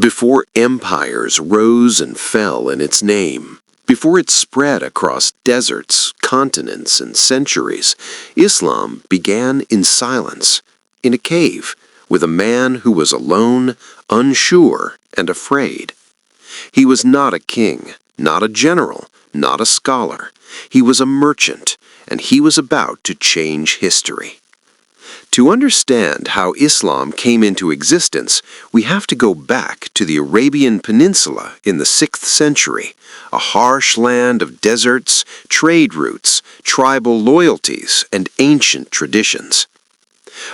Before empires rose and fell in its name, before it spread across deserts, continents, and centuries, Islam began in silence, in a cave, with a man who was alone, unsure, and afraid. He was not a king, not a general, not a scholar. He was a merchant, and he was about to change history. To understand how Islam came into existence, we have to go back to the Arabian Peninsula in the 6th century, a harsh land of deserts, trade routes, tribal loyalties, and ancient traditions.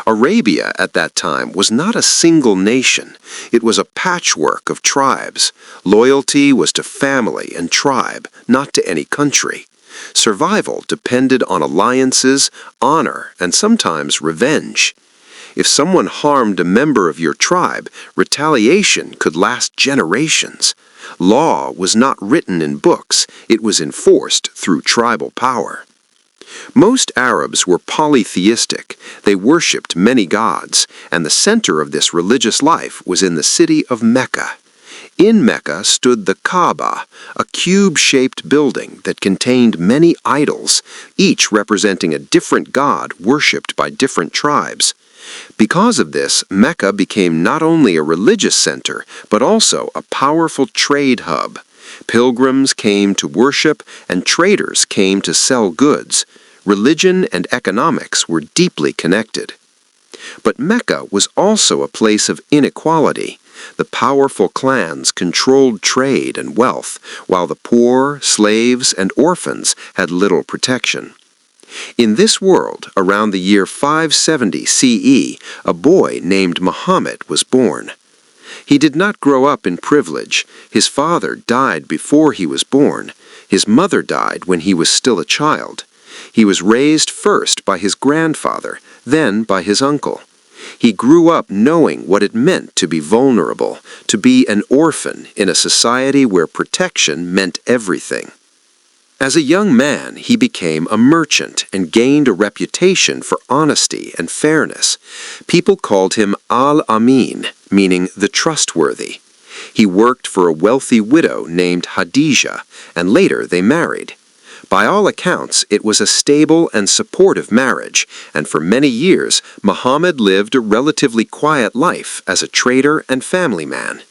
Arabia at that time was not a single nation. It was a patchwork of tribes. Loyalty was to family and tribe, not to any country. Survival depended on alliances, honor, and sometimes revenge. If someone harmed a member of your tribe, retaliation could last generations. Law was not written in books, it was enforced through tribal power. Most Arabs were polytheistic. They worshipped many gods, and the center of this religious life was in the city of Mecca. In Mecca stood the Kaaba, a cube-shaped building that contained many idols, each representing a different god worshipped by different tribes. Because of this, Mecca became not only a religious center, but also a powerful trade hub. Pilgrims came to worship, and traders came to sell goods. Religion and economics were deeply connected. But Mecca was also a place of inequality. The powerful clans controlled trade and wealth, while the poor, slaves, and orphans had little protection. In this world, around the year 570 CE, a boy named Muhammad was born. He did not grow up in privilege. His father died before he was born. His mother died when he was still a child. He was raised first by his grandfather, then by his uncle. He grew up knowing what it meant to be vulnerable, to be an orphan in a society where protection meant everything. As a young man, he became a merchant and gained a reputation for honesty and fairness. People called him Al-Amin, meaning the trustworthy. He worked for a wealthy widow named Hadija, and later they married. By all accounts, it was a stable and supportive marriage, and for many years, Muhammad lived a relatively quiet life as a trader and family man.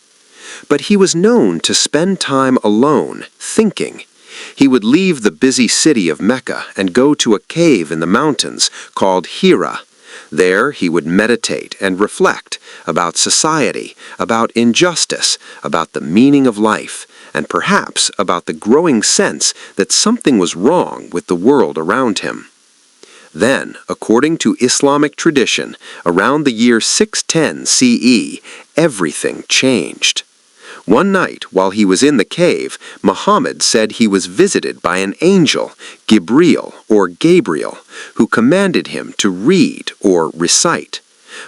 But he was known to spend time alone, thinking. He would leave the busy city of Mecca and go to a cave in the mountains called Hira. There he would meditate and reflect about society, about injustice, about the meaning of life, and perhaps about the growing sense that something was wrong with the world around him. Then, according to Islamic tradition, around the year 610 CE, everything changed. One night, while he was in the cave, Muhammad said he was visited by an angel, Gabriel, who commanded him to read or recite.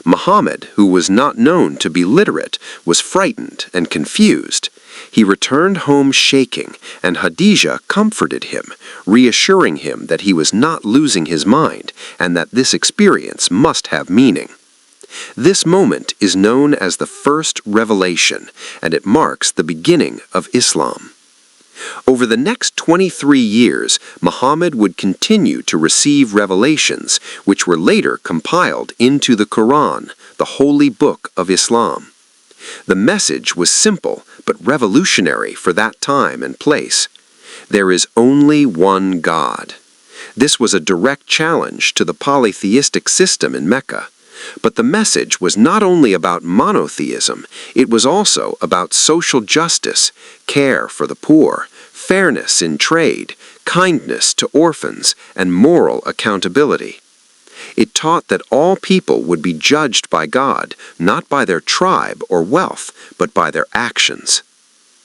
Muhammad, who was not known to be literate, was frightened and confused. He returned home shaking, and Hadija comforted him, reassuring him that he was not losing his mind and that this experience must have meaning. This moment is known as the first revelation, and it marks the beginning of Islam. Over the next 23 years, Muhammad would continue to receive revelations, which were later compiled into the Quran, the holy book of Islam. The message was simple but revolutionary for that time and place. There is only one God. This was a direct challenge to the polytheistic system in Mecca. But the message was not only about monotheism, it was also about social justice, care for the poor, fairness in trade, kindness to orphans, and moral accountability. It taught that all people would be judged by God, not by their tribe or wealth, but by their actions.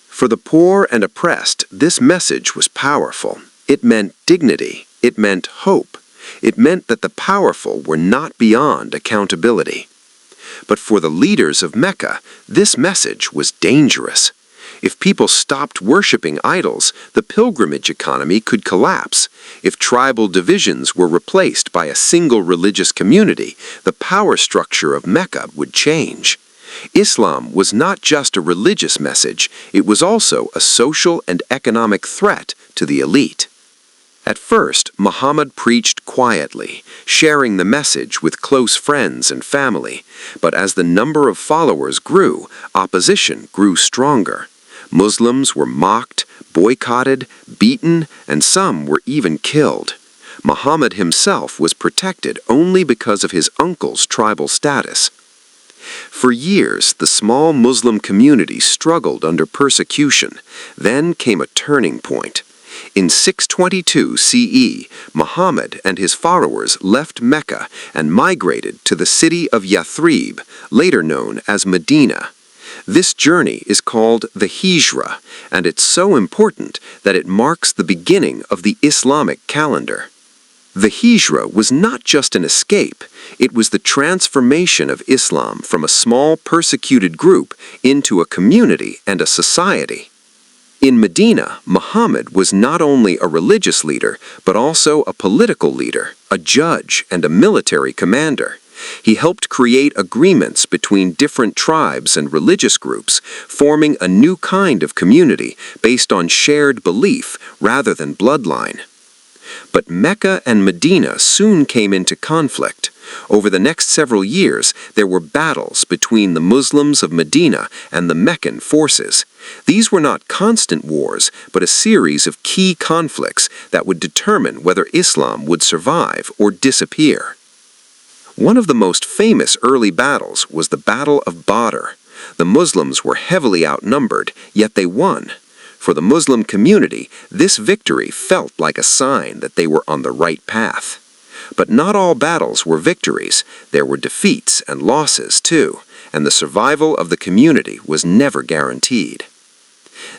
For the poor and oppressed, this message was powerful. It meant dignity. It meant hope. It meant that the powerful were not beyond accountability. But for the leaders of Mecca, this message was dangerous. If people stopped worshipping idols, the pilgrimage economy could collapse. If tribal divisions were replaced by a single religious community, the power structure of Mecca would change. Islam was not just a religious message, it was also a social and economic threat to the elite. At first, Muhammad preached quietly, sharing the message with close friends and family, but as the number of followers grew, opposition grew stronger. Muslims were mocked, boycotted, beaten, and some were even killed. Muhammad himself was protected only because of his uncle's tribal status. For years, the small Muslim community struggled under persecution. Then came a turning point. In 622 CE, Muhammad and his followers left Mecca and migrated to the city of Yathrib, later known as Medina. This journey is called the Hijra, and it's so important that it marks the beginning of the Islamic calendar. The Hijra was not just an escape, it was the transformation of Islam from a small persecuted group into a community and a society. In Medina, Muhammad was not only a religious leader, but also a political leader, a judge, and a military commander. He helped create agreements between different tribes and religious groups, forming a new kind of community based on shared belief rather than bloodline. But Mecca and Medina soon came into conflict. Over the next several years, there were battles between the Muslims of Medina and the Meccan forces. These were not constant wars, but a series of key conflicts that would determine whether Islam would survive or disappear. One of the most famous early battles was the Battle of Badr. The Muslims were heavily outnumbered, yet they won. For the Muslim community, this victory felt like a sign that they were on the right path. But not all battles were victories. There were defeats and losses too, and the survival of the community was never guaranteed.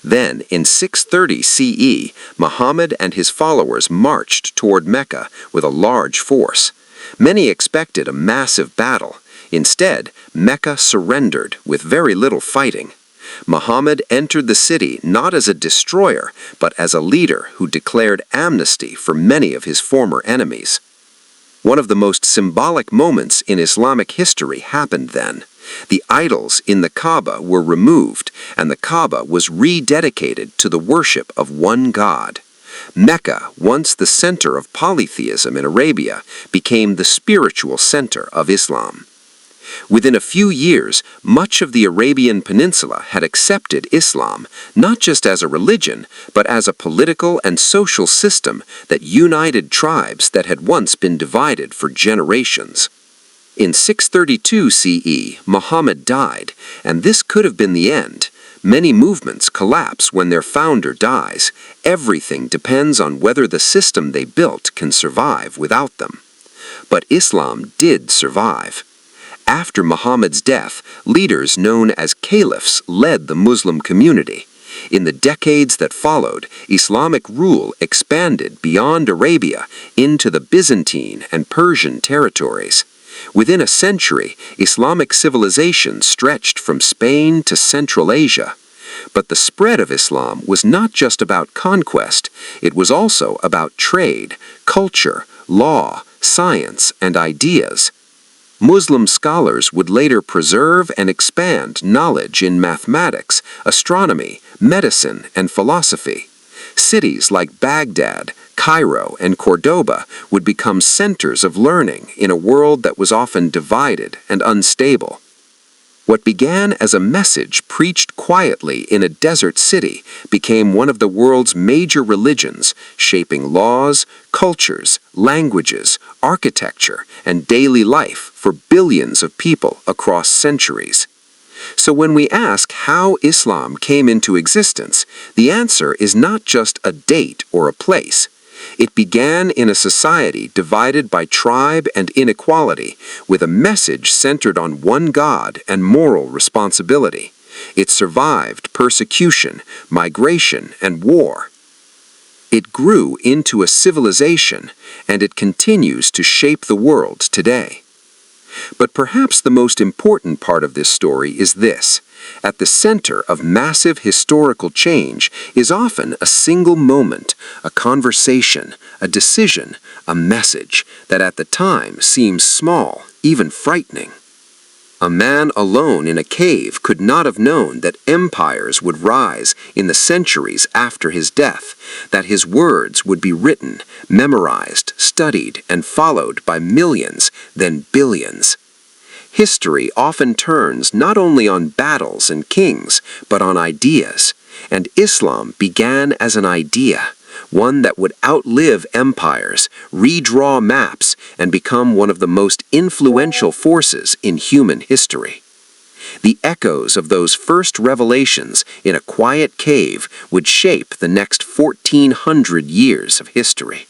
Then, in 630 CE, Muhammad and his followers marched toward Mecca with a large force. Many expected a massive battle. Instead, Mecca surrendered with very little fighting. Muhammad entered the city not as a destroyer, but as a leader who declared amnesty for many of his former enemies. One of the most symbolic moments in Islamic history happened then. The idols in the Kaaba were removed, and the Kaaba was rededicated to the worship of one God. Mecca, once the center of polytheism in Arabia, became the spiritual center of Islam. Within a few years, much of the Arabian Peninsula had accepted Islam, not just as a religion, but as a political and social system that united tribes that had once been divided for generations. In 632 CE, Muhammad died, and this could have been the end. Many movements collapse when their founder dies. Everything depends on whether the system they built can survive without them. But Islam did survive. After Muhammad's death, leaders known as caliphs led the Muslim community. In the decades that followed, Islamic rule expanded beyond Arabia into the Byzantine and Persian territories. Within a century, Islamic civilization stretched from Spain to Central Asia. But the spread of Islam was not just about conquest, it was also about trade, culture, law, science, and ideas. Muslim scholars would later preserve and expand knowledge in mathematics, astronomy, medicine, and philosophy. Cities like Baghdad, Cairo, and Cordoba would become centers of learning in a world that was often divided and unstable. What began as a message preached quietly in a desert city became one of the world's major religions, shaping laws, cultures, languages, architecture, and daily life for billions of people across centuries. So when we ask how Islam came into existence, the answer is not just a date or a place. It began in a society divided by tribe and inequality, with a message centered on one God and moral responsibility. It survived persecution, migration, and war. It grew into a civilization, and it continues to shape the world today. But perhaps the most important part of this story is this. At the center of massive historical change is often a single moment, a conversation, a decision, a message that at the time seems small, even frightening. A man alone in a cave could not have known that empires would rise in the centuries after his death, that his words would be written, memorized, studied, and followed by millions, then billions. History often turns not only on battles and kings, but on ideas, and Islam began as an idea, one that would outlive empires, redraw maps, and become one of the most influential forces in human history. The echoes of those first revelations in a quiet cave would shape the next 1400 years of history.